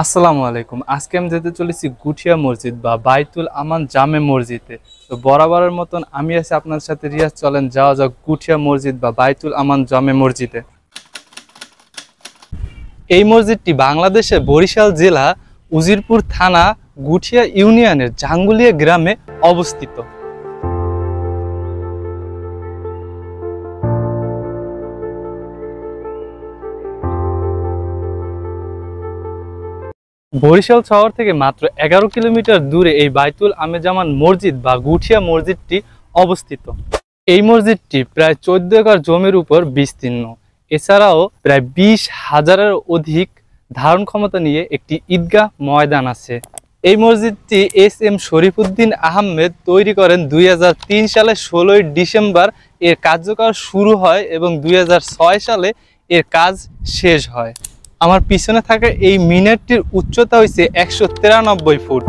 আসসালামু আলাইকুম। আজকে আমি যেতে চলেছি গুঠিয়া মসজিদ বা বাইতুল আমান জামে মসজিদে। তো বরাবরের মতন আমি আছি আপনার সাথে রিয়াজ। চলেন যাওয়া যাক গুঠিয়া মসজিদ বা বাইতুল আমান জামে মসজিদে। এই মসজিদটি বাংলাদেশের বরিশাল জেলা উজিরপুর থানা গুঠিয়া ইউনিয়নের জাঙ্গুলিয়া গ্রামে অবস্থিত। বরিশাল শহর থেকে মাত্র 11 কিলোমিটার দূরে এই বাইতুল আমেজামান মসজিদ বা গুঠিয়া মসজিদটি অবস্থিত। এই মসজিদটি প্রায় 14 একর জমির উপর বিস্তীর্ণ। এছাড়াও প্রায় 20,000-এর অধিক ধারণ ক্ষমতা নিয়ে একটি ঈদগাহ ময়দান আছে। এই মসজিদটি এস.এম. শরীফুদ্দীন আহমেদ তৈরি করেন 2003 সালে 16 ডিসেম্বর এর কার্যকর শুরু হয় এবং 2006 সালে এর কাজ শেষ হয়। আমার পিছনে থাকা এই মিনারটির উচ্চতা হয়েছে 193 ফুট।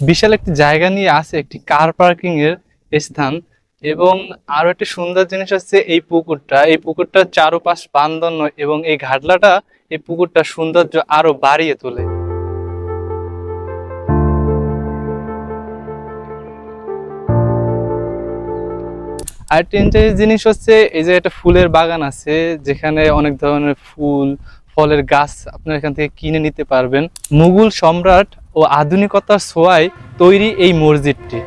বিশাল একটি জায়গা নিয়ে আছে একটি কার পার্কিং এর স্থান। এবং আরো একটি সুন্দর জিনিস হচ্ছে এই পুকুরটা চারপাশ বাঁধানো এবং এই ঘাটলাটা এই পুকুরটা সৌন্দর্য আরো বাড়িয়ে তোলে। আরেকটি ইন্টারেস্টিং জিনিস হচ্ছে এই যে একটা ফুলের বাগান আছে, যেখানে অনেক ধরনের ফুল ফলের গাছ আপনারা এখান থেকে কিনে নিতে পারবেন। মুঘল সম্রাট ও আধুনিকতার ছোঁয়ায় তৈরি এই মসজিদটি।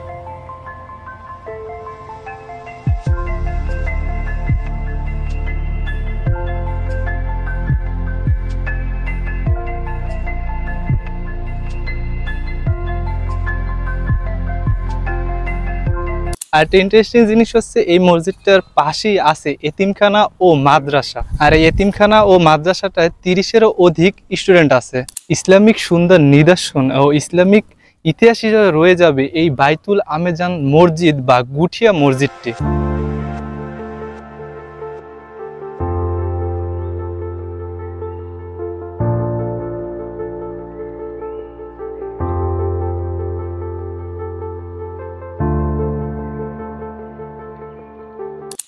আর একটা ইন্টারেস্টিং জিনিস হচ্ছে এই মসজিদটার পাশেই আছে এতিমখানা ও মাদ্রাসা। আর এই এতিমখানা ও মাদ্রাসাটায় 30-এরও অধিক স্টুডেন্ট আছে। ইসলামিক সুন্দর নিদর্শন ও ইসলামিক ইতিহাস হিসেবে রয়ে যাবে এই বাইতুল আমেজান মসজিদ বা গুঠিয়া মসজিদটি।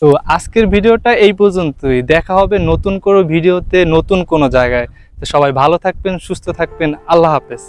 তো আজকের ভিডিওটা এই পর্যন্তই। দেখা হবে নতুন কোনো ভিডিওতে নতুন কোনো জায়গায়। তো সবাই ভালো থাকবেন, সুস্থ থাকবেন। আল্লাহ হাফেজ।